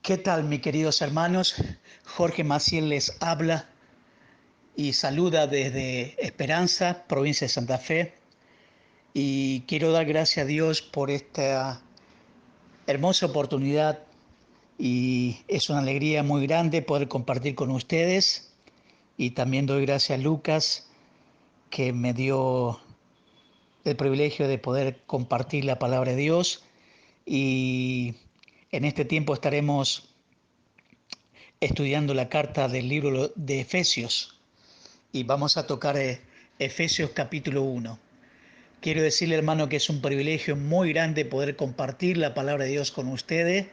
¿Qué tal, mis queridos hermanos? Jorge Maciel les habla y saluda desde Esperanza, provincia de Santa Fe. Y quiero dar gracias a Dios por esta hermosa oportunidad y es una alegría muy grande poder compartir con ustedes. Y también doy gracias a Lucas que me dio el privilegio de poder compartir la palabra de Dios. Y en este tiempo estaremos estudiando la carta del libro de Efesios. Y vamos a tocar Efesios capítulo 1. Quiero decirle, hermano, que es un privilegio muy grande poder compartir la palabra de Dios con ustedes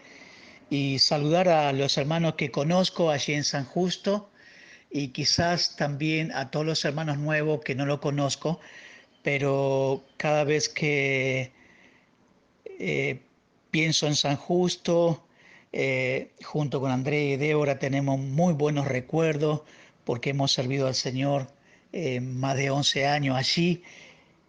y saludar a los hermanos que conozco allí en San Justo y quizás también a todos los hermanos nuevos que no lo conozco, pero cada vez que eh, pienso en San Justo, junto con André y Débora tenemos muy buenos recuerdos porque hemos servido al Señor más de 11 años allí,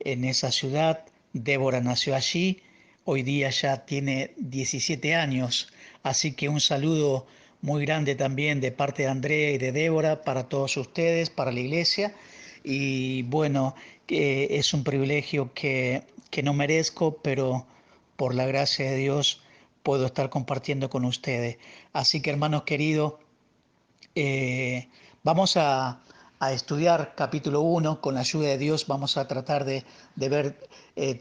en esa ciudad. Débora nació allí, hoy día ya tiene 17 años, así que un saludo muy grande también de parte de André y de Débora para todos ustedes, para la iglesia. Y bueno, es un privilegio que no merezco, pero por la gracia de Dios puedo estar compartiendo con ustedes. Así que hermanos queridos, eh, vamos a estudiar capítulo 1 con la ayuda de Dios. Vamos a tratar de ver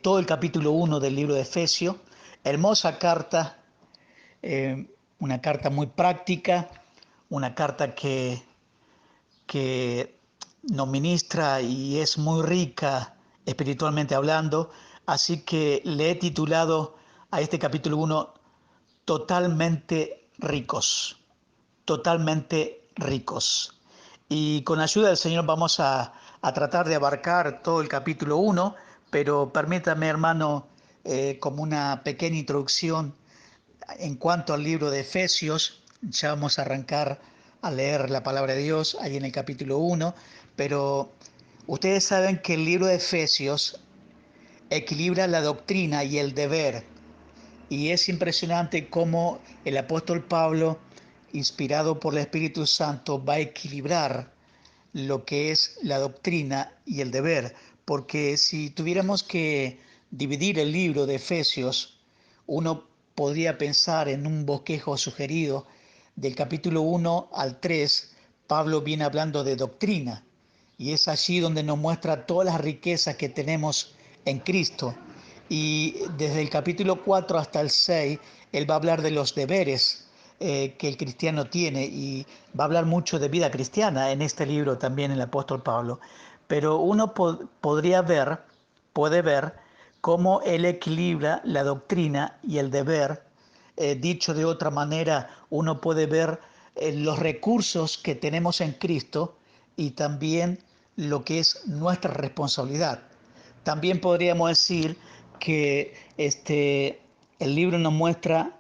todo el capítulo 1 del libro de Efesios. Hermosa carta, eh, una carta muy práctica, una carta que nos ministra y es muy rica espiritualmente hablando. Así que le he titulado a este capítulo 1 Totalmente ricos, totalmente ricos. Y con la ayuda del Señor vamos a tratar de abarcar todo el capítulo 1, pero permítame, hermano, como una pequeña introducción en cuanto al libro de Efesios. Ya vamos a arrancar a leer la palabra de Dios ahí en el capítulo 1, pero ustedes saben que el libro de Efesios equilibra la doctrina y el deber. Y es impresionante cómo el apóstol Pablo, inspirado por el Espíritu Santo, va a equilibrar lo que es la doctrina y el deber. Porque si tuviéramos que dividir el libro de Efesios, uno podría pensar en un bosquejo sugerido del capítulo 1 al 3. Pablo viene hablando de doctrina y es allí donde nos muestra todas las riquezas que tenemos en Cristo. Y desde el capítulo 4 hasta el 6, él va a hablar de los deberes que el cristiano tiene y va a hablar mucho de vida cristiana en este libro también el apóstol Pablo. Pero uno puede ver cómo él equilibra la doctrina y el deber. Dicho de otra manera, uno puede ver los recursos que tenemos en Cristo y también lo que es nuestra responsabilidad. También podríamos decir que el libro nos muestra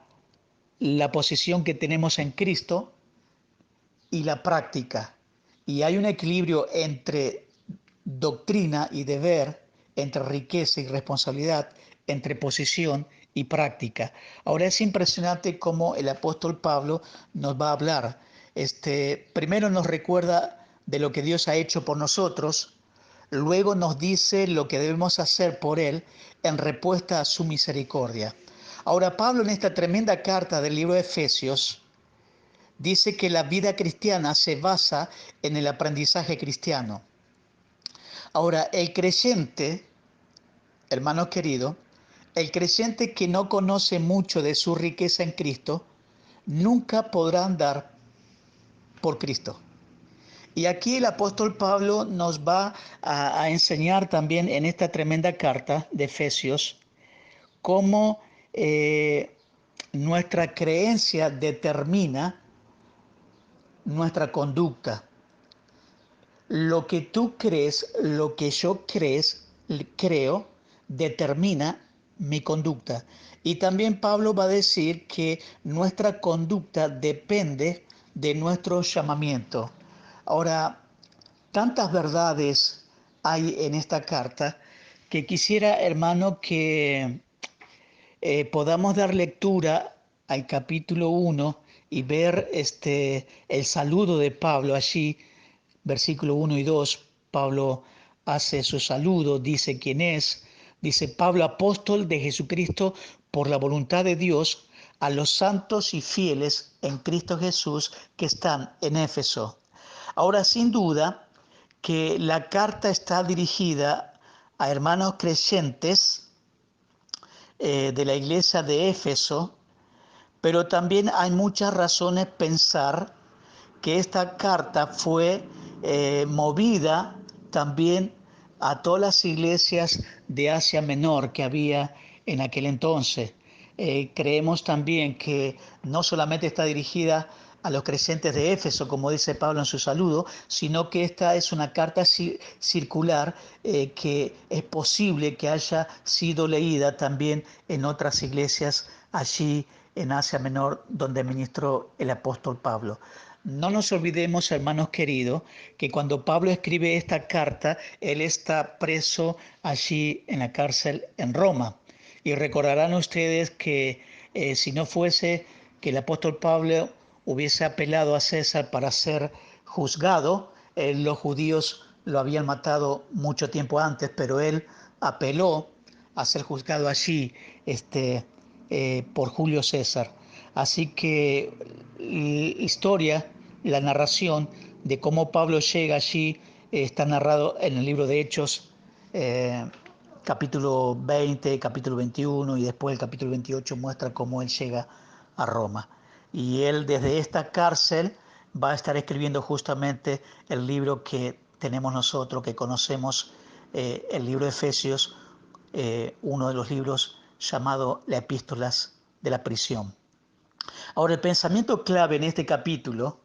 la posición que tenemos en Cristo y la práctica. Y hay un equilibrio entre doctrina y deber, entre riqueza y responsabilidad, entre posición y práctica. Ahora es impresionante cómo el apóstol Pablo nos va a hablar. Primero nos recuerda de lo que Dios ha hecho por nosotros, luego nos dice lo que debemos hacer por Él en respuesta a su misericordia. Ahora Pablo en esta tremenda carta del libro de Efesios dice que la vida cristiana se basa en el aprendizaje cristiano. Ahora, el creyente, hermano querido, el creyente que no conoce mucho de su riqueza en Cristo, nunca podrá andar por Cristo. Y aquí el apóstol Pablo nos va a enseñar también en esta tremenda carta de Efesios cómo nuestra creencia determina nuestra conducta. Lo que tú crees, lo que yo creo, determina mi conducta. Y también Pablo va a decir que nuestra conducta depende de nuestro llamamiento. Ahora, tantas verdades hay en esta carta que quisiera, hermano, que podamos dar lectura al capítulo 1 y ver el saludo de Pablo allí, versículo 1 y 2, Pablo hace su saludo, dice quién es, dice Pablo, apóstol de Jesucristo por la voluntad de Dios, a los santos y fieles en Cristo Jesús que están en Éfeso. Ahora, sin duda que la carta está dirigida a hermanos creyentes de la iglesia de Éfeso, pero también hay muchas razones pensar que esta carta fue movida también a todas las iglesias de Asia Menor que había en aquel entonces. Creemos también que no solamente está dirigida a los creyentes de Éfeso, como dice Pablo en su saludo, sino que esta es una carta circular que es posible que haya sido leída también en otras iglesias allí en Asia Menor, donde ministró el apóstol Pablo. No nos olvidemos, hermanos queridos, que cuando Pablo escribe esta carta, él está preso allí en la cárcel en Roma. Y recordarán ustedes que si no fuese que el apóstol Pablo hubiese apelado a César para ser juzgado, los judíos lo habían matado mucho tiempo antes, pero él apeló a ser juzgado allí por Julio César. Así que historia, la narración de cómo Pablo llega allí está narrado en el libro de Hechos, eh, capítulo 20, capítulo 21 y después el capítulo 28 muestra cómo él llega a Roma. Y él desde esta cárcel va a estar escribiendo justamente el libro que tenemos nosotros, que conocemos, el libro de Efesios, uno de los libros llamado las epístolas de la prisión. Ahora, el pensamiento clave en este capítulo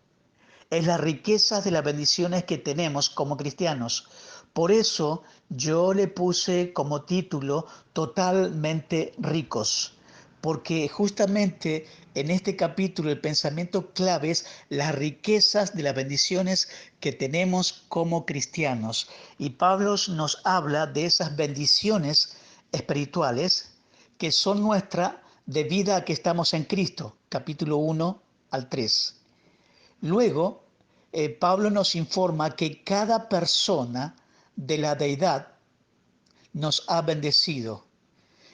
es las riquezas de las bendiciones que tenemos como cristianos. Por eso yo le puse como título totalmente ricos, porque justamente en este capítulo el pensamiento clave es las riquezas de las bendiciones que tenemos como cristianos. Y Pablo nos habla de esas bendiciones espirituales que son nuestra debido a que estamos en Cristo, capítulo 1 al 3. Luego, Pablo nos informa que cada persona de la deidad nos ha bendecido.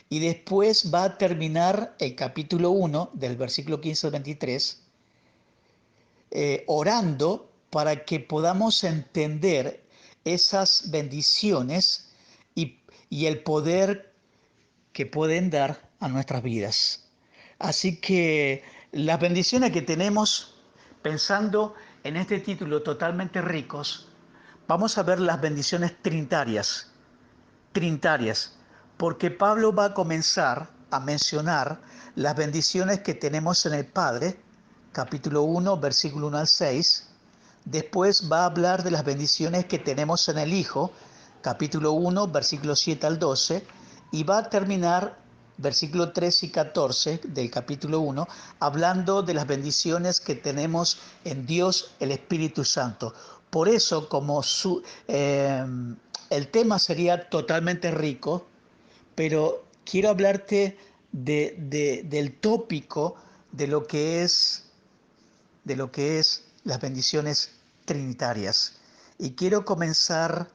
Y después va a terminar el capítulo 1, del versículo 15 al 23, orando para que podamos entender esas bendiciones y el poder que pueden dar a nuestras vidas. Así que las bendiciones que tenemos, pensando en este título totalmente ricos, vamos a ver las bendiciones trinitarias, porque Pablo va a comenzar a mencionar las bendiciones que tenemos en el Padre, capítulo 1, versículo 1 al 6. Después va a hablar de las bendiciones que tenemos en el Hijo, capítulo 1, versículo 7 al 12, y va a terminar versículo 13 y 14 del capítulo 1, hablando de las bendiciones que tenemos en Dios el Espíritu Santo. Por eso, como el tema sería totalmente rico, pero quiero hablarte del tópico de lo que es las bendiciones trinitarias. Y quiero comenzar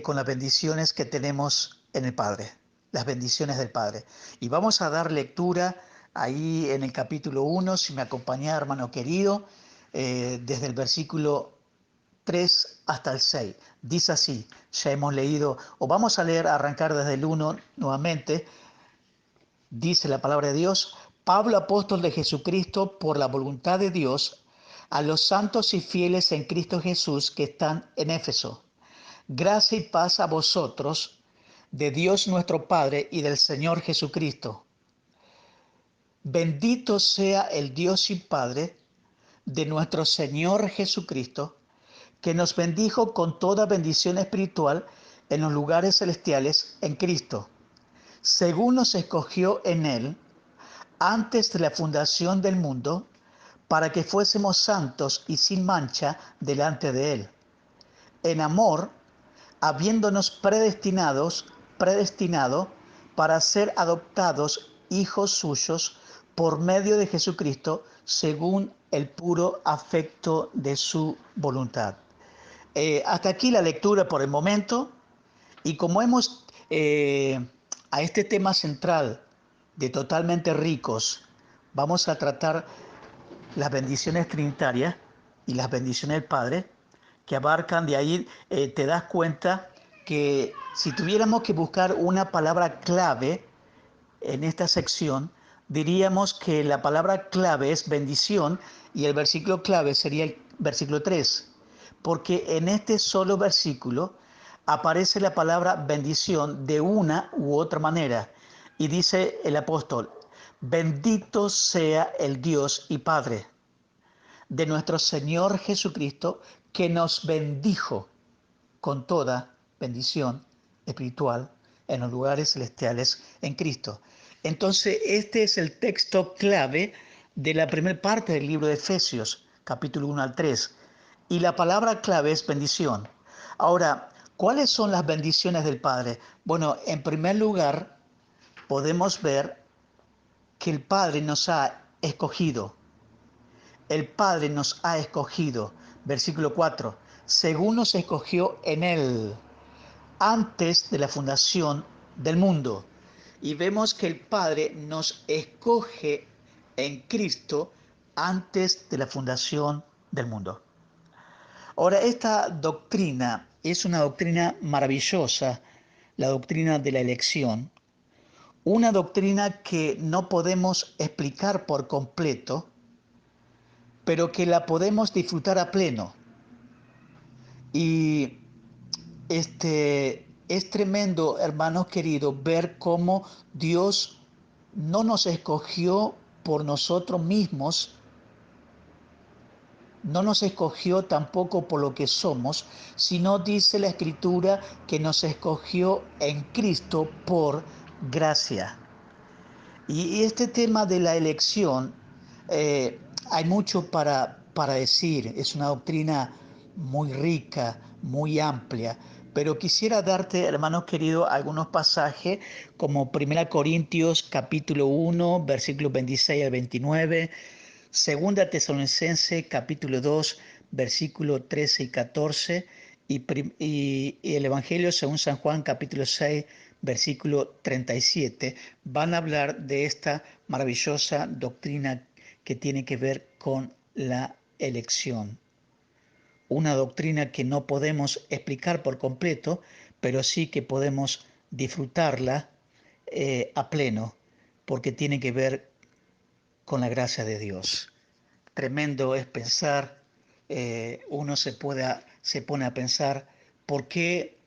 con las bendiciones que tenemos en el Padre, las bendiciones del Padre. Y vamos a dar lectura ahí en el capítulo 1, si me acompaña, hermano querido, desde el versículo 3 hasta el 6. Dice así, ya hemos leído, o vamos a leer, arrancar desde el 1 nuevamente. Dice la palabra de Dios: Pablo, apóstol de Jesucristo, por la voluntad de Dios, a los santos y fieles en Cristo Jesús que están en Éfeso. Gracia y paz a vosotros, de Dios nuestro Padre y del Señor Jesucristo. Bendito sea el Dios y Padre de nuestro Señor Jesucristo, que nos bendijo con toda bendición espiritual en los lugares celestiales en Cristo, según nos escogió en Él antes de la fundación del mundo, para que fuésemos santos y sin mancha delante de Él. En amor, habiéndonos predestinado para ser adoptados hijos suyos por medio de Jesucristo, según el puro afecto de su voluntad. Hasta aquí la lectura por el momento. Y como hemos a este tema central de totalmente ricos, vamos a tratar las bendiciones trinitarias y las bendiciones del Padre, que abarcan de ahí, te das cuenta que si tuviéramos que buscar una palabra clave en esta sección, diríamos que la palabra clave es bendición y el versículo clave sería el versículo 3, porque en este solo versículo aparece la palabra bendición de una u otra manera y dice el apóstol: bendito sea el Dios y Padre de nuestro Señor Jesucristo, que nos bendijo con toda bendición espiritual en los lugares celestiales en Cristo. Entonces, este es el texto clave de la primera parte del libro de Efesios, capítulo 1 al 3. Y la palabra clave es bendición. Ahora, ¿cuáles son las bendiciones del Padre? Bueno, en primer lugar, podemos ver que el Padre nos ha escogido. El Padre nos ha escogido. Versículo 4. Según nos escogió en Él antes de la fundación del mundo. Y vemos que el Padre nos escoge en Cristo antes de la fundación del mundo. Ahora, esta doctrina es una doctrina maravillosa, la doctrina de la elección, una doctrina que no podemos explicar por completo, pero que la podemos disfrutar a pleno. Y es tremendo, hermanos queridos, ver cómo Dios no nos escogió por nosotros mismos, no nos escogió tampoco por lo que somos, sino dice la Escritura que nos escogió en Cristo por gracia. Y este tema de la elección, hay mucho para decir, es una doctrina muy rica, muy amplia, pero quisiera darte, hermanos queridos, algunos pasajes como 1 Corintios capítulo 1, versículos 26 al 29, 2 Tesalonicenses capítulo 2, versículos 13 y 14, y el Evangelio según San Juan capítulo 6, versículo 37, van a hablar de esta maravillosa doctrina que tiene que ver con la elección. Una doctrina que no podemos explicar por completo, pero sí que podemos disfrutarla a pleno, porque tiene que ver con la gracia de Dios. Tremendo es pensar, uno se pone a pensar, ¿por qué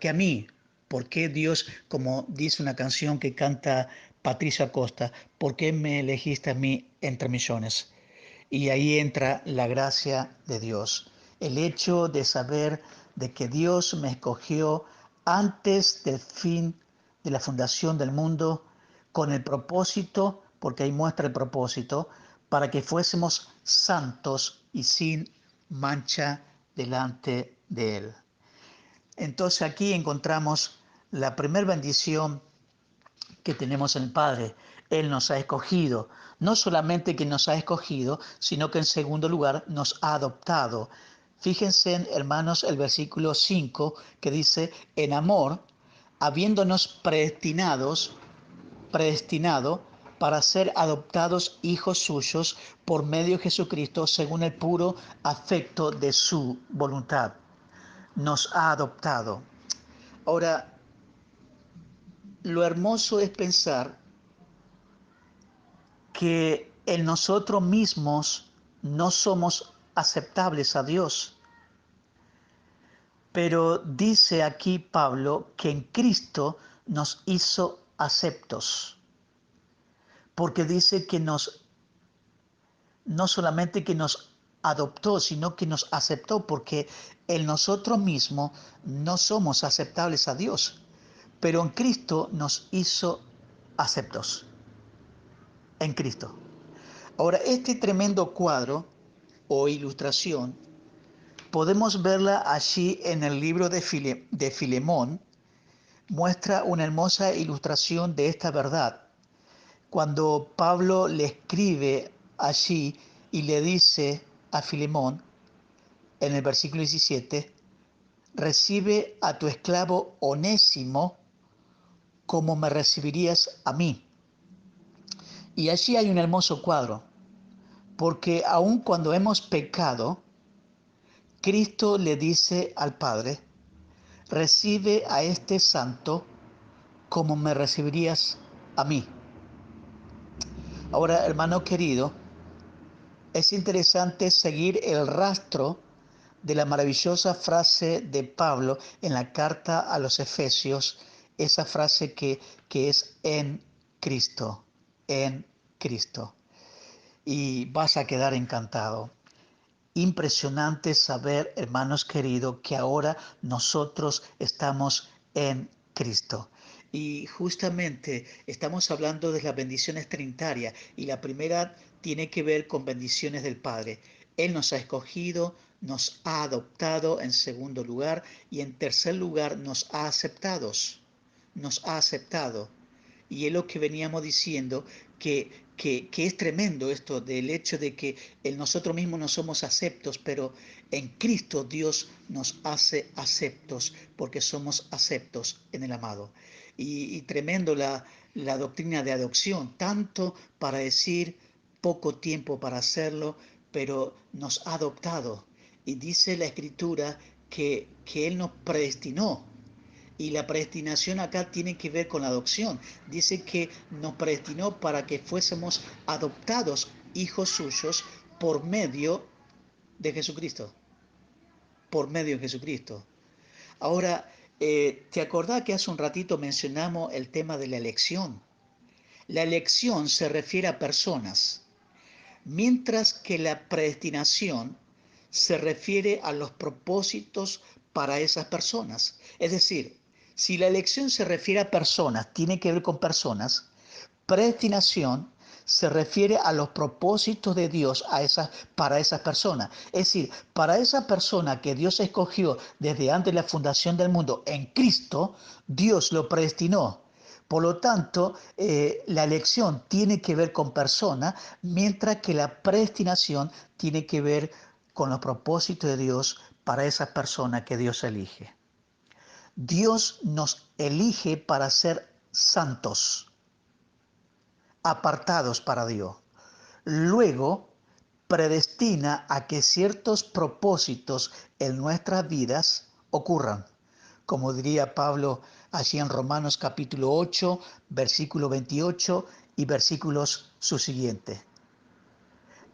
a mí? ¿Por qué Dios, como dice una canción que canta Patricia Costa, ¿por qué me elegiste a mí entre millones? Y ahí entra la gracia de Dios. El hecho de saber de que Dios me escogió antes del fin de la fundación del mundo, con el propósito, porque ahí muestra el propósito, para que fuésemos santos y sin mancha delante de Él. Entonces aquí encontramos la primera bendición que tenemos en el Padre. Él nos ha escogido. No solamente que nos ha escogido, sino que en segundo lugar nos ha adoptado. Fíjense, hermanos, el versículo 5 que dice: en amor, habiéndonos predestinado para ser adoptados hijos suyos por medio de Jesucristo, según el puro afecto de su voluntad. Nos ha adoptado. Ahora, lo hermoso es pensar que en nosotros mismos no somos aceptables a Dios. Pero dice aquí Pablo que en Cristo nos hizo aceptos, porque dice que no solamente que nos adoptó, sino que nos aceptó, porque en nosotros mismos no somos aceptables a Dios, pero en Cristo nos hizo aceptos, en Cristo. Ahora, este tremendo cuadro o ilustración podemos verla allí en el libro de Filemón. Muestra una hermosa ilustración de esta verdad. cuando Pablo le escribe allí y le dice a Filemón en el versículo 17, recibe a tu esclavo Onésimo como me recibirías a mí. Y allí hay un hermoso cuadro, porque aun cuando hemos pecado, Cristo le dice al Padre, recibe a este santo como me recibirías a mí. Ahora, hermano querido, es interesante seguir el rastro de la maravillosa frase de Pablo en la carta a los Efesios, esa frase que es en Cristo, en Cristo. Y vas a quedar encantado. Impresionante saber, hermanos queridos, que ahora nosotros estamos en Cristo. Y justamente estamos hablando de las bendiciones trinitarias y la primera tiene que ver con bendiciones del Padre. Él nos ha escogido, nos ha adoptado en segundo lugar y en tercer lugar nos ha aceptado. Nos ha aceptado. Y es lo que veníamos diciendo, que es tremendo esto del hecho de que en nosotros mismos no somos aceptos, pero en Cristo Dios nos hace aceptos, porque somos aceptos en el amado. Y tremendo la doctrina de adopción, tanto para decir poco tiempo para hacerlo, pero nos ha adoptado. Y dice la Escritura que Él nos predestinó, y la predestinación acá tiene que ver con la adopción. Dice que nos predestinó para que fuésemos adoptados hijos suyos por medio de Jesucristo. Por medio de Jesucristo. Ahora, ¿te acordás que hace un ratito mencionamos el tema de la elección? La elección se refiere a personas, mientras que la predestinación se refiere a los propósitos para esas personas. Es decir, si la elección se refiere a personas, tiene que ver con personas, predestinación se refiere a los propósitos de Dios para esas personas. Es decir, para esa persona que Dios escogió desde antes de la fundación del mundo en Cristo, Dios lo predestinó. Por lo tanto, la elección tiene que ver con personas, mientras que la predestinación tiene que ver con los propósitos de Dios para esas personas que Dios elige. Dios nos elige para ser santos, apartados para Dios. Luego, predestina a que ciertos propósitos en nuestras vidas ocurran. Como diría Pablo allí en Romanos capítulo 8, versículo 28 y versículos subsiguientes.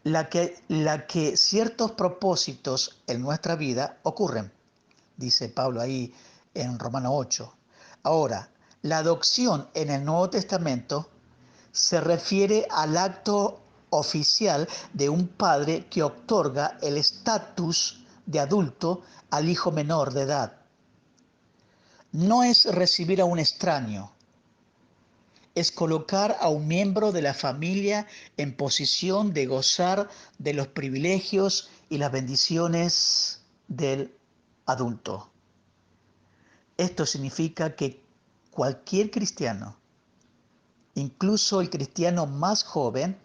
La que ciertos propósitos en nuestra vida ocurren, dice Pablo ahí en Romanos 8. Ahora, la adopción en el Nuevo Testamento se refiere al acto oficial de un padre que otorga el estatus de adulto al hijo menor de edad. No es recibir a un extraño, es colocar a un miembro de la familia en posición de gozar de los privilegios y las bendiciones del adulto. Esto significa que cualquier cristiano, incluso el cristiano más joven,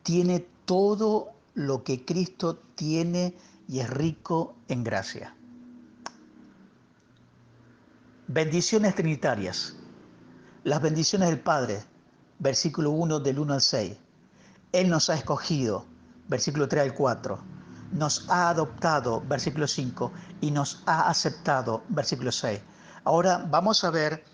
tiene todo lo que Cristo tiene y es rico en gracia. Bendiciones trinitarias. Las bendiciones del Padre, versículo 1 del 1 al 6. Él nos ha escogido, versículo 3 al 4. Nos ha adoptado, versículo 5, y nos ha aceptado, versículo 6. Ahora vamos a ver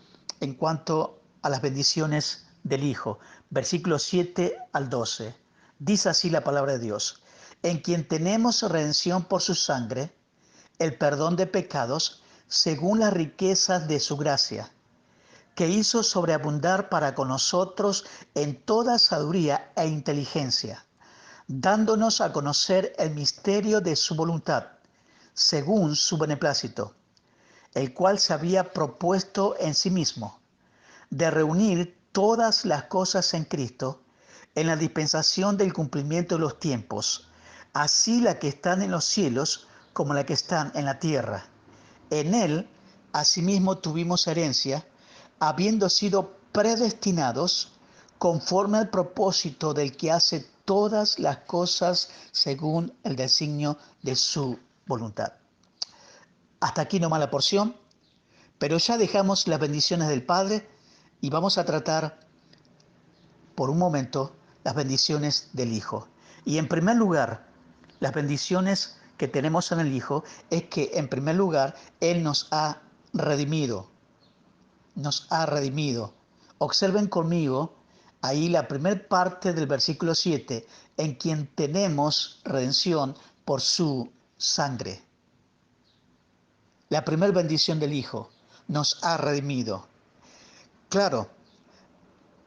en cuanto a las bendiciones del Hijo, versículo 7 al 12. Dice así la palabra de Dios: en quien tenemos redención por su sangre, el perdón de pecados, según las riquezas de su gracia, que hizo sobreabundar para con nosotros en toda sabiduría e inteligencia, dándonos a conocer el misterio de su voluntad, según su beneplácito, el cual se había propuesto en sí mismo, de reunir todas las cosas en Cristo, en la dispensación del cumplimiento de los tiempos, así las que están en los cielos como las que están en la tierra. En él, asimismo, tuvimos herencia, habiendo sido predestinados conforme al propósito del que hace todas las cosas según el designio de su voluntad. Hasta aquí nomás la porción, pero ya dejamos las bendiciones del Padre y vamos a tratar por un momento las bendiciones del Hijo. Y en primer lugar, las bendiciones que tenemos en el Hijo es que en primer lugar Él nos ha redimido. Nos ha redimido. Observen conmigo ahí la primera parte del versículo 7, en quien tenemos redención por su sangre. La primera bendición del Hijo nos ha redimido. Claro,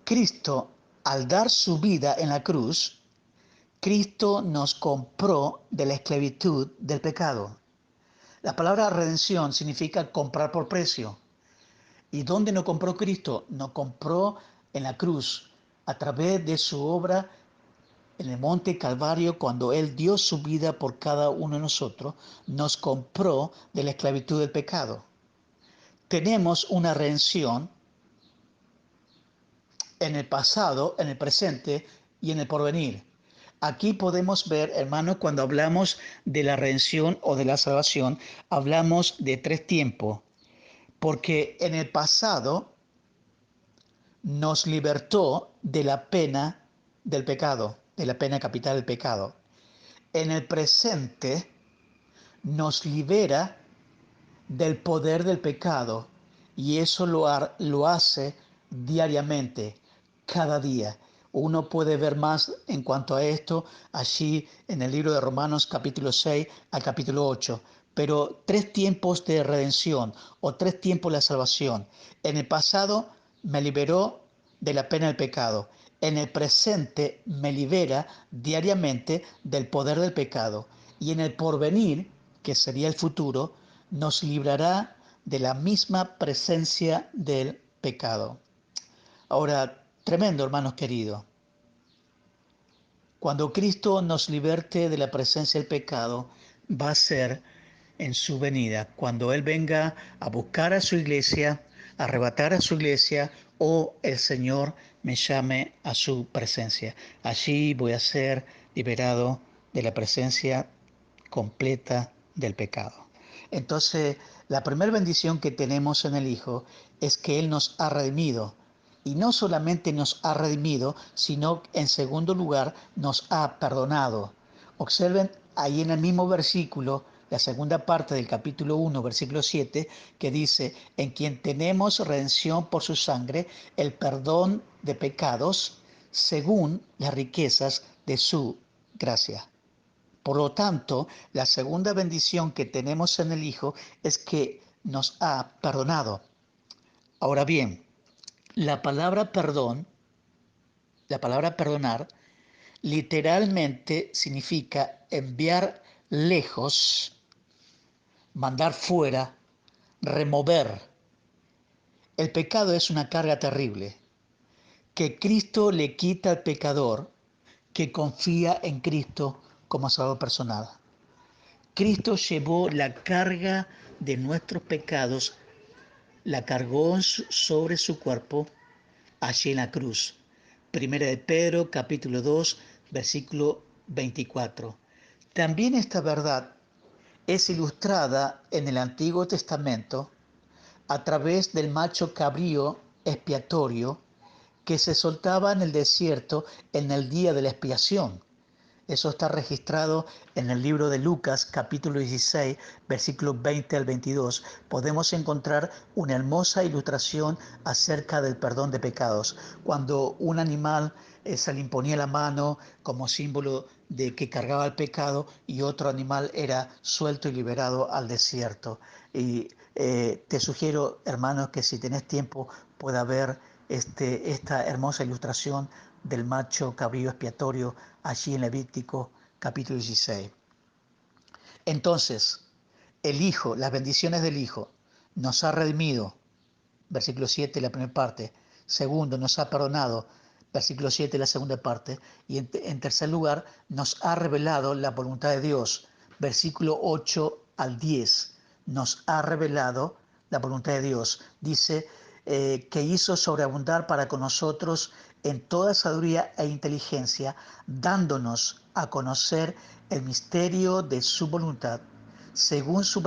Cristo, al dar su vida en la cruz, Cristo nos compró de la esclavitud del pecado. La palabra redención significa comprar por precio. ¿Y dónde nos compró Cristo? Nos compró en la cruz, a través de su obra en el monte Calvario, cuando Él dio su vida por cada uno de nosotros, nos compró de la esclavitud del pecado. Tenemos una redención en el pasado, en el presente y en el porvenir. Aquí podemos ver, hermanos, cuando hablamos de la redención o de la salvación, hablamos de tres tiempos, porque en el pasado nos libertó de la pena del pecado, de la pena capital del pecado. En el presente nos libera del poder del pecado y eso lo hace diariamente, cada día. Uno puede ver más en cuanto a esto allí en el libro de Romanos capítulo 6 al capítulo 8. Pero tres tiempos de redención o tres tiempos de la salvación. En el pasado me liberó de la pena del pecado. En el presente me libera diariamente del poder del pecado. Y en el porvenir, que sería el futuro, nos librará de la misma presencia del pecado. Ahora, tremendo, hermanos queridos. Cuando Cristo nos liberte de la presencia del pecado, va a ser en su venida, cuando Él venga a buscar a su iglesia, a arrebatar a su iglesia, o el Señor me llame a su presencia. Allí voy a ser liberado de la presencia completa del pecado. Entonces, la primera bendición que tenemos en el Hijo es que Él nos ha redimido. Y no solamente nos ha redimido, sino en segundo lugar nos ha perdonado. Observen ahí en el mismo versículo, la segunda parte del capítulo 1, versículo 7, que dice, en quien tenemos redención por su sangre, el perdón de pecados, según las riquezas de su gracia. Por lo tanto, la segunda bendición que tenemos en el Hijo es que nos ha perdonado. Ahora bien, la palabra perdón, la palabra perdonar, literalmente significa enviar lejos, mandar fuera, remover. El pecado es una carga terrible que Cristo le quita al pecador que confía en Cristo como Salvador personal. Cristo llevó la carga de nuestros pecados, la cargó sobre su cuerpo allí en la cruz. Primera de Pedro, capítulo 2, versículo 24. También esta verdad es ilustrada en el Antiguo Testamento a través del macho cabrío expiatorio que se soltaba en el desierto en el día de la expiación. Eso está registrado en el libro de Lucas, capítulo 16, versículos 20 al 22. Podemos encontrar una hermosa ilustración acerca del perdón de pecados. Cuando un animal se le imponía la mano como símbolo de que cargaba el pecado y otro animal era suelto y liberado al desierto. Y te sugiero, hermanos, que si tenés tiempo pueda ver esta hermosa ilustración del macho cabrío expiatorio allí en Levítico capítulo 16. Entonces, el Hijo, las bendiciones del Hijo, nos ha redimido, versículo 7, la primera parte. Segundo, nos ha perdonado, versículo 7, la segunda parte. Y en tercer lugar, nos ha revelado la voluntad de Dios, versículo 8 al 10. Nos ha revelado la voluntad de Dios. Dice que hizo sobreabundar para con nosotros en toda sabiduría e inteligencia, dándonos a conocer el misterio de su voluntad, según su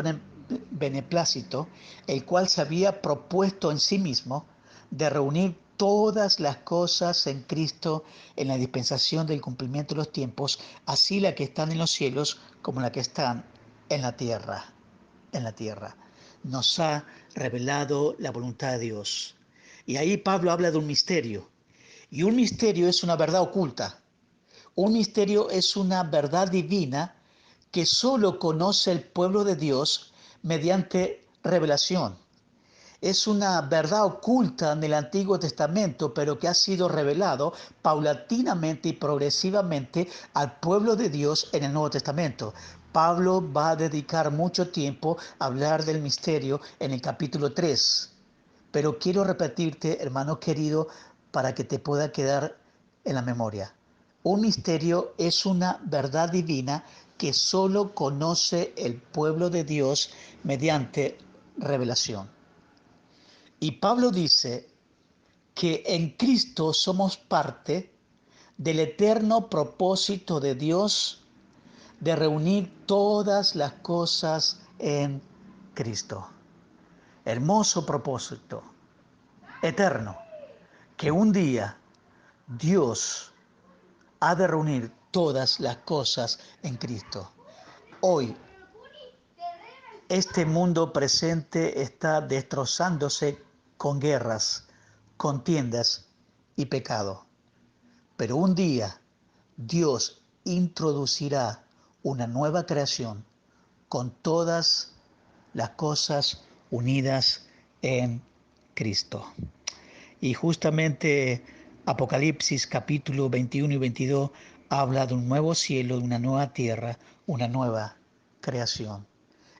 beneplácito, el cual se había propuesto en sí mismo de reunir todas las cosas en Cristo en la dispensación del cumplimiento de los tiempos, así las que están en los cielos como las que están en la tierra. En la tierra. Nos ha revelado la voluntad de Dios. Y ahí Pablo habla de un misterio. Y un misterio es una verdad oculta. Un misterio es una verdad divina que solo conoce el pueblo de Dios mediante revelación. Es una verdad oculta en el Antiguo Testamento, pero que ha sido revelado paulatinamente y progresivamente al pueblo de Dios en el Nuevo Testamento. Pablo va a dedicar mucho tiempo a hablar del misterio en el capítulo 3. Pero quiero repetirte, hermano querido, para que te pueda quedar en la memoria. Un misterio es una verdad divina que solo conoce el pueblo de Dios mediante revelación. Y Pablo dice que en Cristo somos parte del eterno propósito de Dios de reunir todas las cosas en Cristo. Hermoso propósito, eterno, que un día Dios ha de reunir todas las cosas en Cristo. Hoy, este mundo presente está destrozándose con guerras, contiendas y pecado. Pero un día Dios introducirá una nueva creación con todas las cosas unidas en Cristo. Y justamente Apocalipsis capítulo 21 y 22 habla de un nuevo cielo, de una nueva tierra, una nueva creación.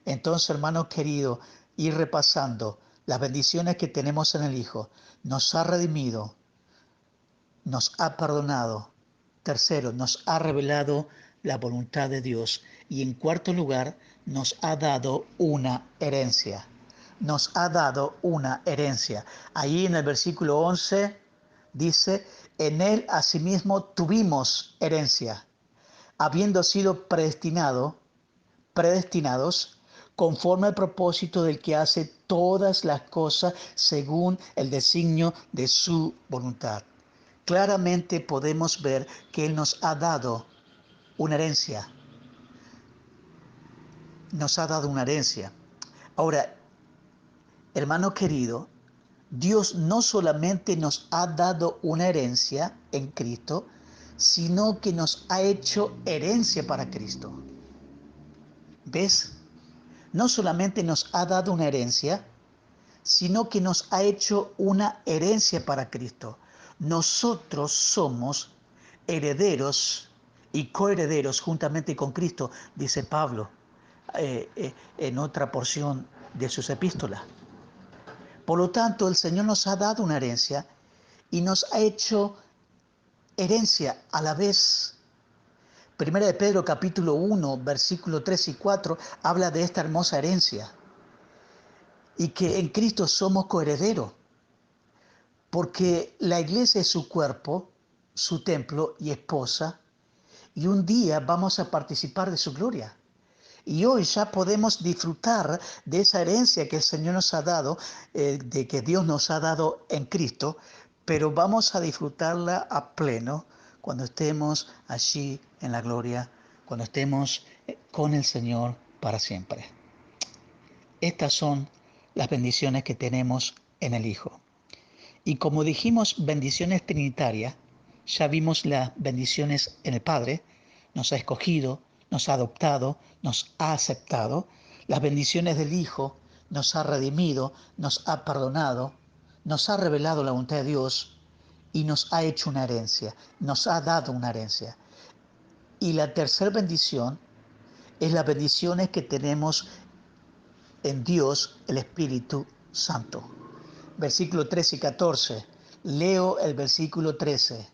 Entonces, hermanos queridos, ir repasando las bendiciones que tenemos en el Hijo. Nos ha redimido, nos ha perdonado. Tercero, nos ha revelado la voluntad de Dios. Y en cuarto lugar, nos ha dado una herencia. Nos ha dado una herencia. Ahí en el versículo 11 dice, en él asimismo tuvimos herencia, habiendo sido predestinados conforme al propósito del que hace todas las cosas según el designio de su voluntad. Claramente podemos ver que Él nos ha dado una herencia. Nos ha dado una herencia. Ahora, hermano querido, Dios no solamente nos ha dado una herencia en Cristo, sino que nos ha hecho herencia para Cristo. ¿Ves? No solamente nos ha dado una herencia, sino que nos ha hecho una herencia para Cristo. Nosotros somos herederos y coherederos juntamente con Cristo, dice Pablo en otra porción de sus epístolas. Por lo tanto, el Señor nos ha dado una herencia y nos ha hecho herencia a la vez. Primera de Pedro capítulo 1, versículo 3 y 4 habla de esta hermosa herencia y que en Cristo somos coherederos. Porque la iglesia es su cuerpo, su templo y esposa, y un día vamos a participar de su gloria. Y hoy ya podemos disfrutar de esa herencia que el Señor nos ha dado, de que Dios nos ha dado en Cristo, pero vamos a disfrutarla a pleno cuando estemos allí en la gloria, cuando estemos con el Señor para siempre. Estas son las bendiciones que tenemos en el Hijo. Y como dijimos bendiciones trinitarias, ya vimos las bendiciones en el Padre, nos ha escogido, nos ha adoptado, nos ha aceptado. Las bendiciones del Hijo, nos ha redimido, nos ha perdonado, nos ha revelado la voluntad de Dios y nos ha hecho una herencia, nos ha dado una herencia. Y la tercera bendición es las bendiciones que tenemos en Dios, el Espíritu Santo. Versículo 13 y 14. Leo el versículo 13.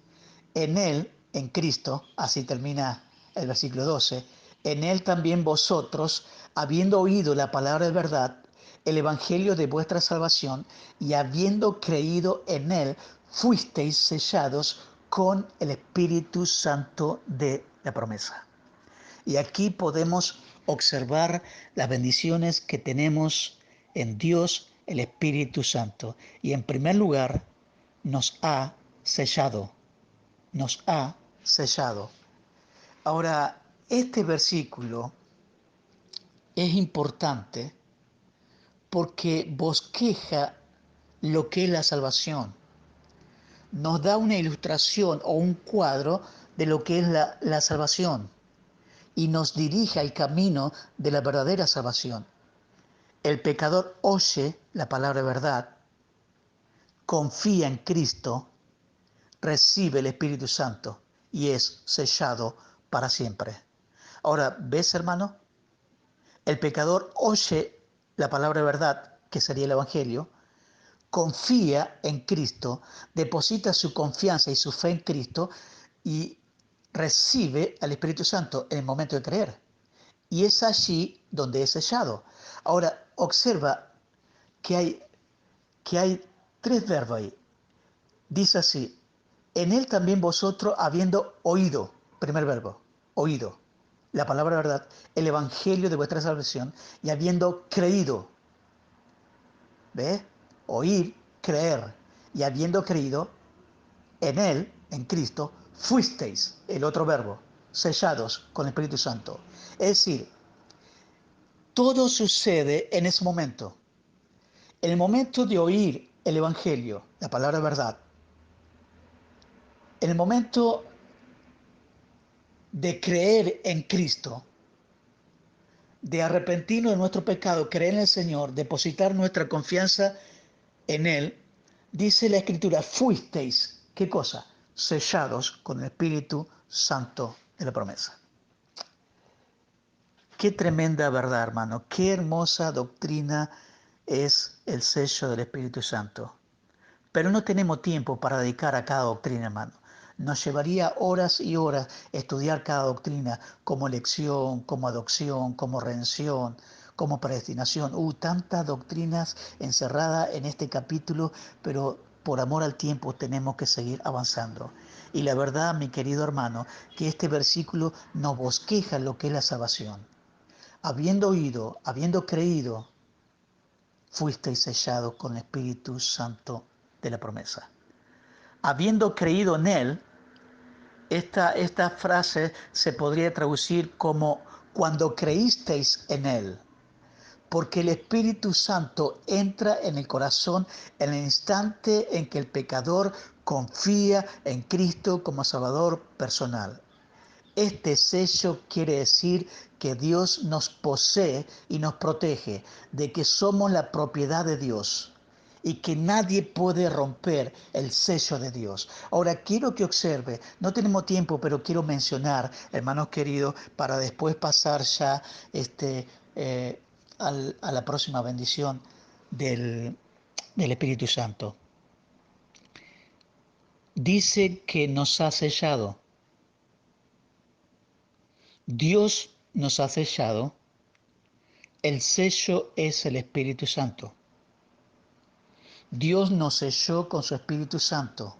En Él, en Cristo, así termina el versículo 12, en Él también vosotros, habiendo oído la palabra de verdad, el evangelio de vuestra salvación, y habiendo creído en Él, fuisteis sellados con el Espíritu Santo de la promesa. Y aquí podemos observar las bendiciones que tenemos en Dios, el Espíritu Santo. Y en primer lugar, nos ha sellado, nos ha sellado. Ahora, este versículo es importante porque bosqueja lo que es la salvación. Nos da una ilustración o un cuadro de lo que es la salvación y nos dirige al camino de la verdadera salvación. El pecador oye la palabra verdad, confía en Cristo, recibe el Espíritu Santo y es sellado para siempre. Ahora, ¿ves, hermano? El pecador oye la palabra verdad, que sería el Evangelio, confía en Cristo, deposita su confianza y su fe en Cristo y recibe al Espíritu Santo en el momento de creer. Y es allí donde es sellado. Ahora, observa que hay tres verbos ahí. Dice así, en él también vosotros habiendo oído, primer verbo, oído, la palabra verdad, el evangelio de vuestra salvación, y habiendo creído, ¿ves? Oír, creer, y habiendo creído en él, en Cristo, fuisteis, el otro verbo, sellados con el Espíritu Santo. Es decir, todo sucede en ese momento. En el momento de oír el evangelio, la palabra verdad, en el momento de creer en Cristo, de arrepentirnos de nuestro pecado, creer en el Señor, depositar nuestra confianza en Él, dice la Escritura, fuisteis, ¿qué cosa? Sellados con el Espíritu Santo de la promesa. Qué tremenda verdad, hermano, qué hermosa doctrina es el sello del Espíritu Santo. Pero no tenemos tiempo para dedicar a cada doctrina, hermano. Nos llevaría horas y horas estudiar cada doctrina como elección, como adopción, como redención, como predestinación. Tantas doctrinas encerradas en este capítulo, pero por amor al tiempo tenemos que seguir avanzando. Y la verdad, mi querido hermano, que este versículo nos bosqueja lo que es la salvación. Habiendo oído, habiendo creído, fuisteis sellados con el Espíritu Santo de la promesa. Habiendo creído en Él, esta frase se podría traducir como cuando creísteis en Él, porque el Espíritu Santo entra en el corazón en el instante en que el pecador confía en Cristo como Salvador personal. Este sello quiere decir que Dios nos posee y nos protege, de que somos la propiedad de Dios y que nadie puede romper el sello de Dios. Ahora quiero que observe, no tenemos tiempo, pero quiero mencionar, hermanos queridos, para después pasar ya a la próxima bendición del Espíritu Santo. Dice que nos ha sellado. Dios nos ha sellado. El sello es el Espíritu Santo. Dios nos selló con su Espíritu Santo.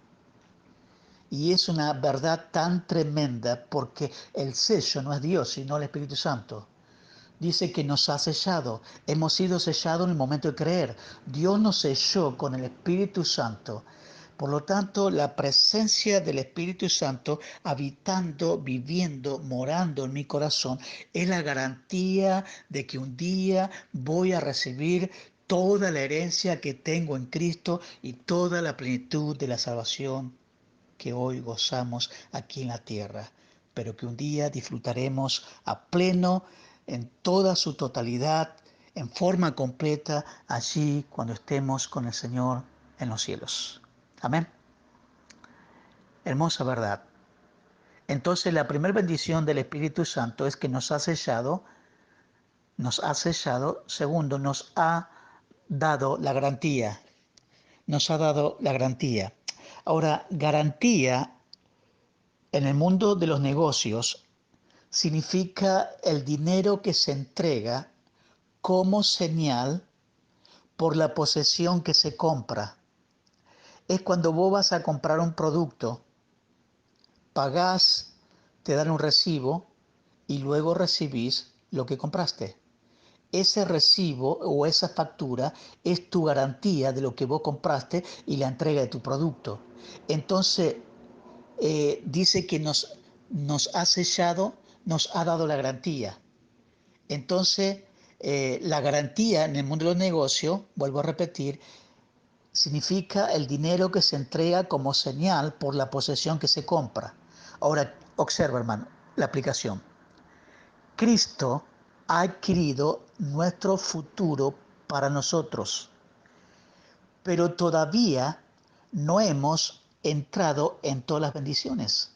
Y es una verdad tan tremenda porque el sello no es Dios, sino el Espíritu Santo. Dice que nos ha sellado. Hemos sido sellados en el momento de creer. Dios nos selló con el Espíritu Santo. Por lo tanto, la presencia del Espíritu Santo habitando, viviendo, morando en mi corazón es la garantía de que un día voy a recibir toda la herencia que tengo en Cristo y toda la plenitud de la salvación que hoy gozamos aquí en la tierra, pero que un día disfrutaremos a pleno, en toda su totalidad, en forma completa, allí cuando estemos con el Señor en los cielos. Amén. Hermosa verdad. Entonces la primera bendición del Espíritu Santo es que nos ha sellado. Segundo, nos ha dado la garantía. Nos ha dado la garantía. Ahora, garantía en el mundo de los negocios significa el dinero que se entrega como señal por la posesión que se compra. es cuando vos vas a comprar un producto, pagás, te dan un recibo y luego recibís lo que compraste. Ese recibo o esa factura es tu garantía de lo que vos compraste y la entrega de tu producto. Entonces, dice que nos ha sellado, nos ha dado la garantía. Entonces, la garantía en el mundo de los negocios, vuelvo a repetir, significa el dinero que se entrega como señal por la posesión que se compra. Ahora, observa, hermano, la aplicación. Cristo ha adquirido nuestro futuro para nosotros, pero todavía no hemos entrado en todas las bendiciones.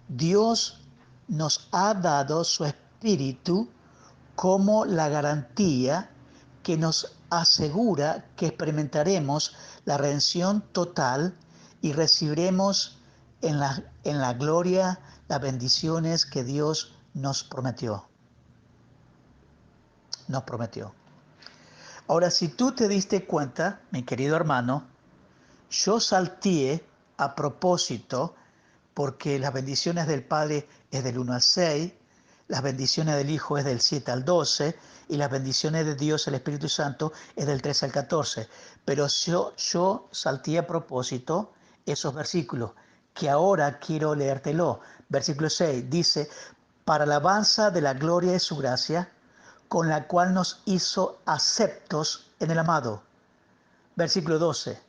Dios nos ha dado su Espíritu como la garantía que nos asegura que experimentaremos la redención total y recibiremos en la gloria las bendiciones que Dios nos prometió. Nos prometió. Ahora, si tú te diste cuenta, mi querido hermano, yo salteé a propósito porque las bendiciones del Padre es del 1 al 6, las bendiciones del Hijo es del 7 al 12 y las bendiciones de Dios, el Espíritu Santo, es del 13 al 14. Pero yo salteé a propósito esos versículos, que ahora quiero leértelo. Versículo 6 dice, para alabanza de la gloria de su gracia, con la cual nos hizo aceptos en el amado. Versículo 12,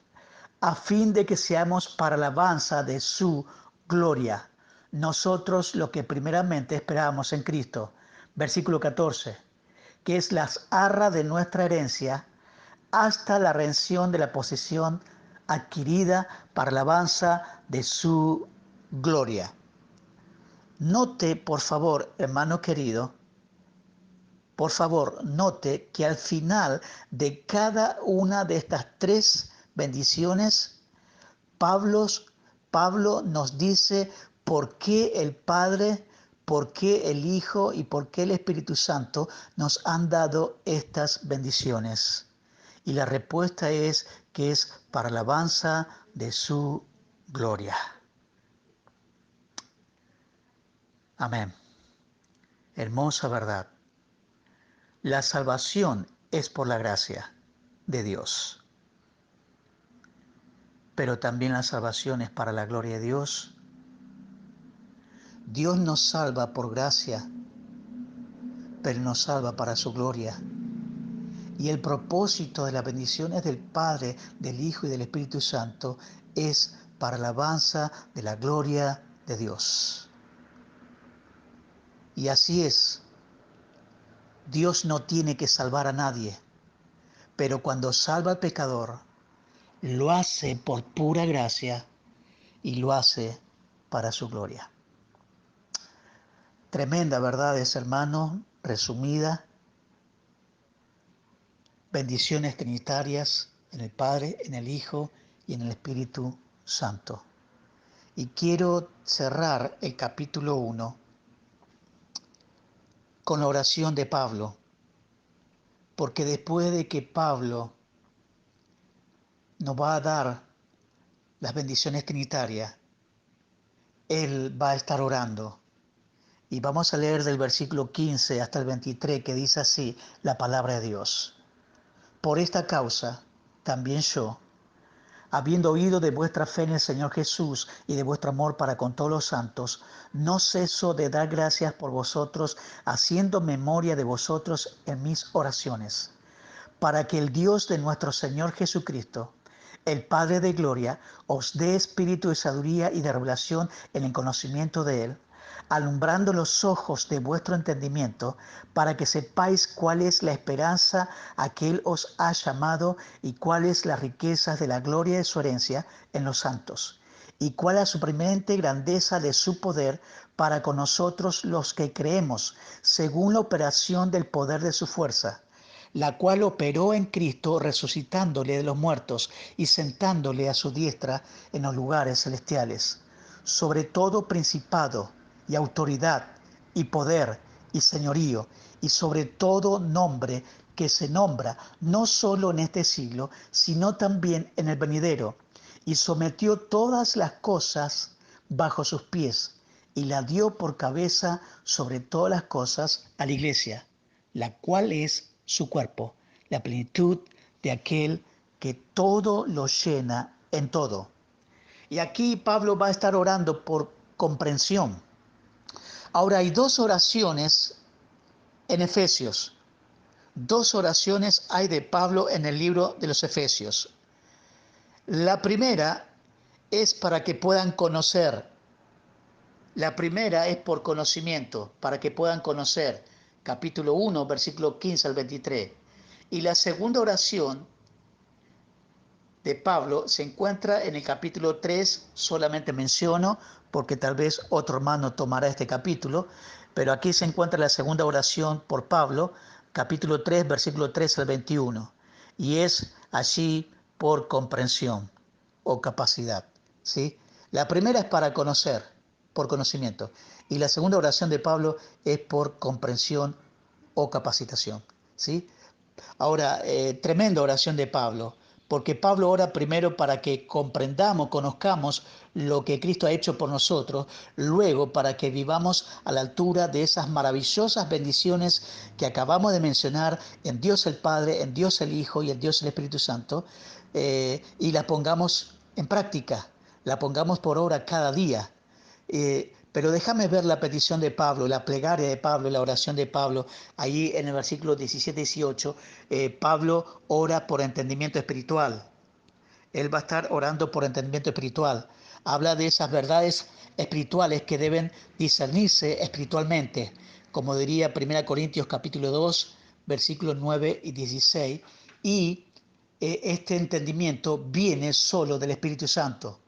a fin de que seamos para alabanza de su gloria, nosotros lo que primeramente esperábamos en Cristo. Versículo 14, que es las arras de nuestra herencia hasta la redención de la posesión adquirida para alabanza de su gloria. Note, por favor, hermano querido, por favor, note que al final de cada una de estas tres bendiciones, Pablo nos dice por qué el Padre, por qué el Hijo y por qué el Espíritu Santo nos han dado estas bendiciones. Y la respuesta es que es para alabanza de su gloria. Amén. Hermosa verdad. La salvación es por la gracia de Dios, pero también la salvación es para la gloria de Dios. Dios nos salva por gracia, pero nos salva para su gloria. Y el propósito de las bendiciones del Padre, del Hijo y del Espíritu Santo es para la alabanza de la gloria de Dios. Y así es. Dios no tiene que salvar a nadie, pero cuando salva al pecador, lo hace por pura gracia y lo hace para su gloria. Tremenda verdades, hermano, resumida. Bendiciones trinitarias en el Padre, en el Hijo y en el Espíritu Santo. Y quiero cerrar el capítulo 1 con la oración de Pablo, porque después de que Pablo nos va a dar las bendiciones trinitarias, él va a estar orando. Y vamos a leer del versículo 15 hasta el 23, que dice así la palabra de Dios. Por esta causa, también yo, habiendo oído de vuestra fe en el Señor Jesús y de vuestro amor para con todos los santos, no ceso de dar gracias por vosotros, haciendo memoria de vosotros en mis oraciones, para que el Dios de nuestro Señor Jesucristo, el Padre de gloria, os dé espíritu de sabiduría y de revelación en el conocimiento de Él, alumbrando los ojos de vuestro entendimiento, para que sepáis cuál es la esperanza a que Él os ha llamado y cuáles las riquezas de la gloria de su herencia en los santos, y cuál la supremante grandeza de su poder para con nosotros los que creemos, según la operación del poder de su fuerza, la cual operó en Cristo resucitándole de los muertos y sentándole a su diestra en los lugares celestiales, sobre todo principado y autoridad y poder y señorío y sobre todo nombre que se nombra no solo en este siglo, sino también en el venidero, y sometió todas las cosas bajo sus pies, y la dio por cabeza sobre todas las cosas a la iglesia, la cual es su cuerpo, la plenitud de aquel que todo lo llena en todo. Y aquí Pablo va a estar orando por comprensión. Ahora hay dos oraciones en Efesios. Dos oraciones hay de Pablo en el libro de los Efesios. La primera es para que puedan conocer. La primera es por conocimiento, para que puedan conocer. Capítulo 1, versículo 15 al 23. Y la segunda oración de Pablo se encuentra en el capítulo 3, solamente menciono porque tal vez otro hermano tomará este capítulo, pero aquí se encuentra la segunda oración por Pablo, capítulo 3, versículo 3 al 21, y es allí por comprensión o capacidad, ¿sí? La primera es para conocer, por conocimiento, y la segunda oración de Pablo es por comprensión o capacitación, ¿sí? Ahora, tremenda oración de Pablo, porque Pablo ora primero para que comprendamos, conozcamos lo que Cristo ha hecho por nosotros, luego para que vivamos a la altura de esas maravillosas bendiciones que acabamos de mencionar en Dios el Padre, en Dios el Hijo y en Dios el Espíritu Santo, y las pongamos en práctica, la pongamos por obra cada día. Pero déjame ver la petición de Pablo, la plegaria de Pablo, la oración de Pablo. Ahí en el versículo 17-18, Pablo ora por entendimiento espiritual. Él va a estar orando por entendimiento espiritual. Habla de esas verdades espirituales que deben discernirse espiritualmente, como diría 1 Corintios capítulo 2, versículos 9 y 16. Y este entendimiento viene solo del Espíritu Santo,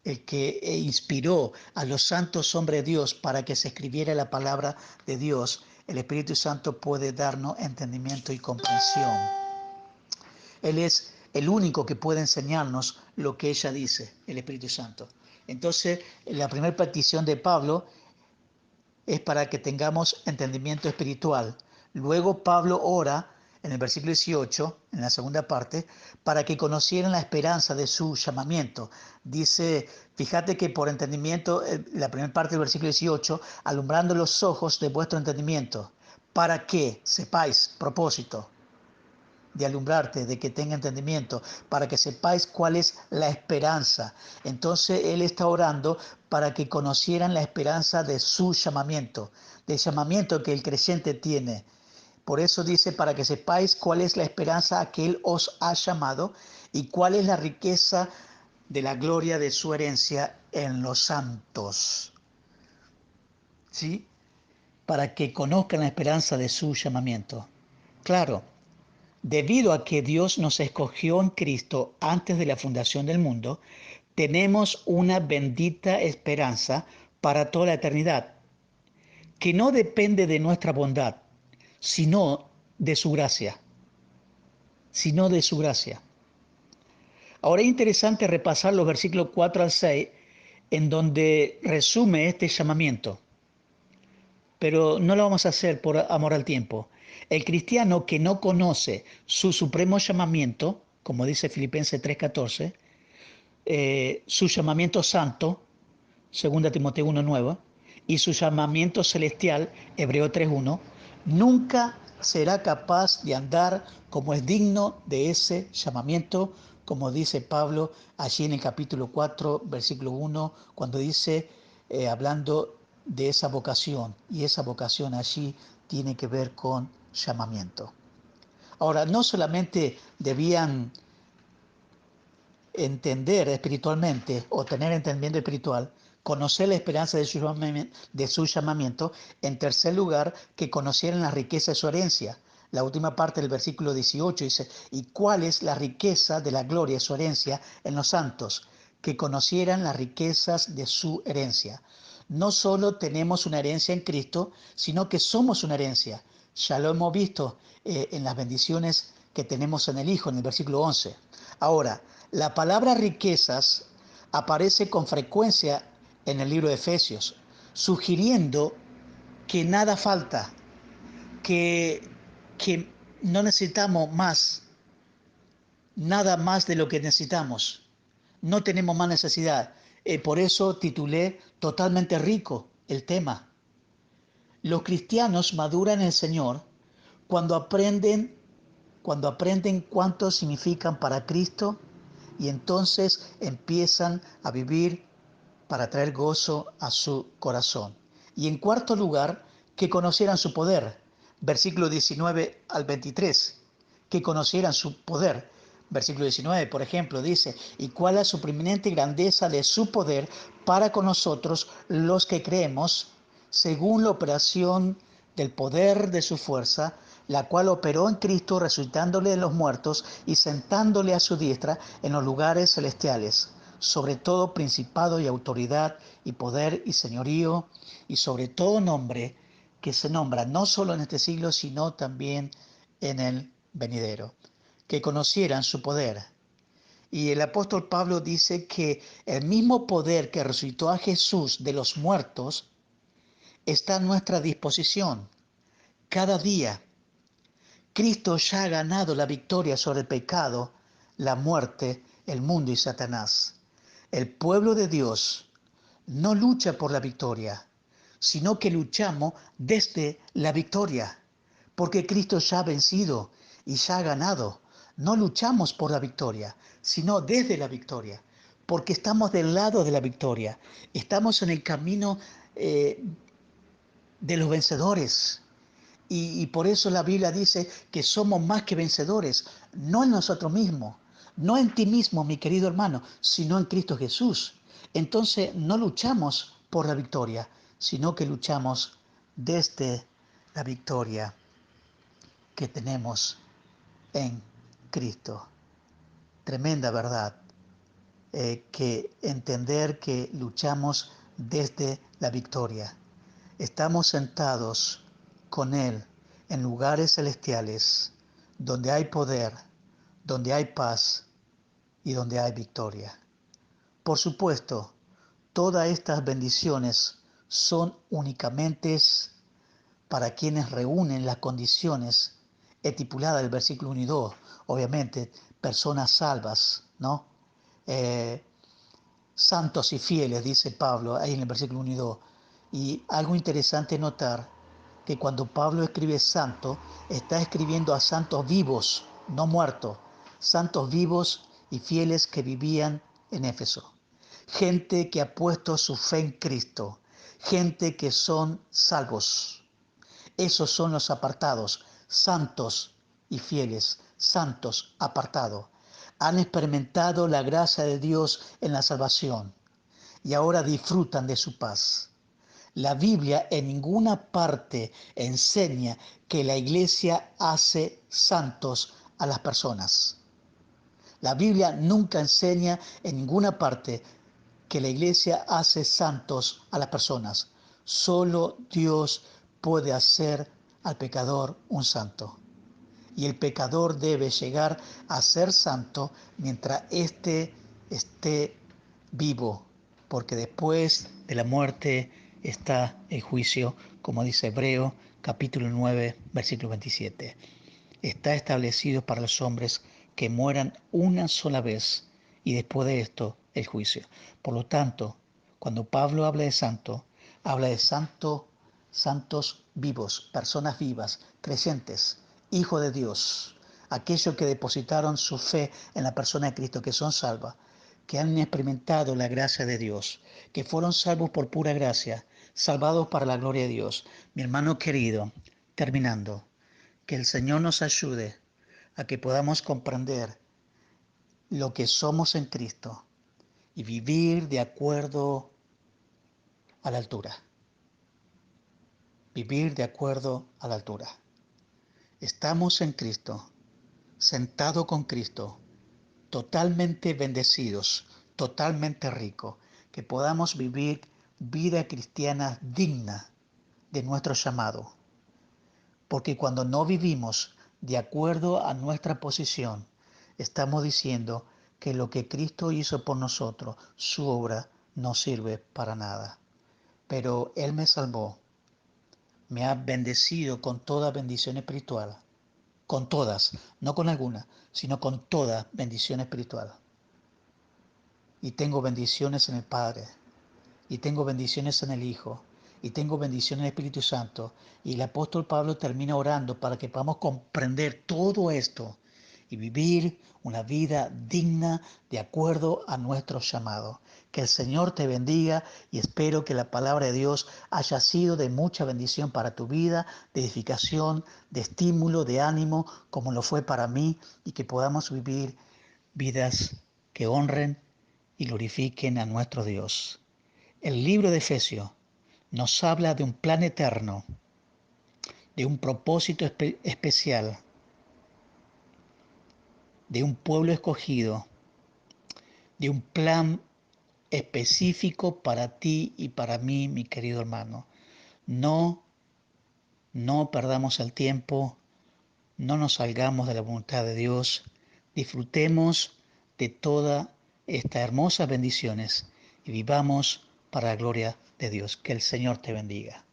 el que inspiró a los santos hombres de Dios para que se escribiera la palabra de Dios. El Espíritu Santo puede darnos entendimiento y comprensión. Él es el único que puede enseñarnos lo que ella dice, el Espíritu Santo. Entonces, la primera petición de Pablo es para que tengamos entendimiento espiritual. Luego Pablo ora en el versículo 18, en la segunda parte, para que conocieran la esperanza de su llamamiento. Dice, fíjate que por entendimiento, la primera parte del versículo 18, alumbrando los ojos de vuestro entendimiento, para que sepáis, propósito de alumbrarte, de que tenga entendimiento, para que sepáis cuál es la esperanza. Entonces él está orando para que conocieran la esperanza de su llamamiento, del llamamiento que el creyente tiene. Por eso dice, para que sepáis cuál es la esperanza a que él os ha llamado y cuál es la riqueza de la gloria de su herencia en los santos. ¿Sí? Para que conozcan la esperanza de su llamamiento. Claro, debido a que Dios nos escogió en Cristo antes de la fundación del mundo, tenemos una bendita esperanza para toda la eternidad, que no depende de nuestra bondad, sino de su gracia, sino de su gracia. Ahora es interesante repasar los versículos 4 al 6, en donde resume este llamamiento, pero no lo vamos a hacer por amor al tiempo. El cristiano que no conoce su supremo llamamiento, como dice Filipenses 3:14, su llamamiento santo, 2 Timoteo 1:9, y su llamamiento celestial, Hebreo 3:1, nunca será capaz de andar como es digno de ese llamamiento, como dice Pablo allí en el capítulo 4, versículo 1, cuando dice, hablando de esa vocación, y esa vocación allí tiene que ver con llamamiento. Ahora, no solamente debían entender espiritualmente o tener entendimiento espiritual, conocer la esperanza de su llamamiento, en tercer lugar, que conocieran la riqueza de su herencia. La última parte del versículo 18 dice, ¿y cuál es la riqueza de la gloria de su herencia en los santos? Que conocieran las riquezas de su herencia. No solo tenemos una herencia en Cristo, sino que somos una herencia. Ya lo hemos visto en las bendiciones que tenemos en el Hijo, en el versículo 11. Ahora, la palabra riquezas aparece con frecuencia en el libro de Efesios, sugiriendo que nada falta, que No necesitamos más, nada más de lo que necesitamos. No tenemos más necesidad. Por eso titulé Totalmente rico el tema. Los cristianos maduran en el Señor cuando aprenden, cuando aprenden cuánto significan para Cristo y entonces empiezan a vivir para traer gozo a su corazón. Y en cuarto lugar, que conocieran su poder. Versículo 19 al 23. Que conocieran su poder. Versículo 19, por ejemplo, dice, y cuál es su preeminente grandeza de su poder para con nosotros los que creemos, según la operación del poder de su fuerza, la cual operó en Cristo resucitándole de los muertos y sentándole a su diestra en los lugares celestiales, sobre todo principado y autoridad y poder y señorío, y sobre todo nombre que se nombra no solo en este siglo, sino también en el venidero. Que conocieran su poder. Y el apóstol Pablo dice que el mismo poder que resucitó a Jesús de los muertos está a nuestra disposición cada día. Cristo ya ha ganado la victoria sobre el pecado, la muerte, el mundo y Satanás. El pueblo de Dios no lucha por la victoria, sino que luchamos desde la victoria, porque Cristo ya ha vencido y ya ha ganado. No luchamos por la victoria, sino desde la victoria, porque estamos del lado de la victoria, estamos en el camino de los vencedores. Y por eso la Biblia dice que somos más que vencedores, no en nosotros mismos, no en ti mismo, mi querido hermano, sino en Cristo Jesús. Entonces no luchamos por la victoria, sino que luchamos desde la victoria que tenemos en Cristo. Tremenda verdad, que entender que luchamos desde la victoria. Estamos sentados con Él en lugares celestiales, donde hay poder, donde hay paz y donde hay victoria. Por supuesto, todas estas bendiciones son únicamente para quienes reúnen las condiciones estipuladas del versículo 1 y 2. Obviamente, personas salvas, ¿no? Eh, Santos y fieles, dice Pablo ahí en el versículo 1 y 2. Y algo interesante notar que cuando Pablo escribe santo, está escribiendo a santos vivos, no muertos, santos vivos y fieles que vivían en Éfeso. Gente que ha puesto su fe en Cristo, gente que son salvos. Esos son los apartados, santos y fieles, santos apartados. Han experimentado la gracia de Dios en la salvación y ahora disfrutan de su paz. La Biblia en ninguna parte enseña que la iglesia hace santos a las personas. La Biblia nunca enseña en ninguna parte que la iglesia hace santos a las personas. Solo Dios puede hacer al pecador un santo. Y el pecador debe llegar a ser santo mientras éste esté vivo, porque después de la muerte está el juicio, como dice Hebreo capítulo 9, versículo 27. Está establecido para los hombres que mueran una sola vez y después de esto el juicio. Por lo tanto, cuando Pablo habla de santos vivos, personas vivas, creyentes, hijos de Dios, aquellos que depositaron su fe en la persona de Cristo, que son salvas, que han experimentado la gracia de Dios, que fueron salvos por pura gracia, salvados para la gloria de Dios. Mi hermano querido, terminando, que el Señor nos ayude a que podamos comprender lo que somos en Cristo y vivir de acuerdo a la altura. Vivir de acuerdo a la altura. Estamos en Cristo, sentados con Cristo, totalmente bendecidos, totalmente ricos, que podamos vivir vida cristiana digna de nuestro llamado. Porque cuando no vivimos de acuerdo a nuestra posición, estamos diciendo que lo que Cristo hizo por nosotros, su obra, no sirve para nada. Pero Él me salvó, me ha bendecido con toda bendición espiritual. con todas, no con algunas, sino con toda bendición espiritual. Y tengo bendiciones en el Padre, y tengo bendiciones en el Hijo, y tengo bendiciones en el Espíritu Santo. Y el apóstol Pablo termina orando para que podamos comprender todo esto y vivir una vida digna de acuerdo a nuestro llamado. Que el Señor te bendiga y espero que la palabra de Dios haya sido de mucha bendición para tu vida, de edificación, de estímulo, de ánimo, como lo fue para mí, y que podamos vivir vidas que honren y glorifiquen a nuestro Dios. El libro de Efesios nos habla de un plan eterno, de un propósito especial, de un pueblo escogido, de un plan específico para ti y para mí, mi querido hermano. No, no perdamos el tiempo, no nos salgamos de la voluntad de Dios, disfrutemos de todas estas hermosas bendiciones y vivamos para la gloria de Dios. Que el Señor te bendiga.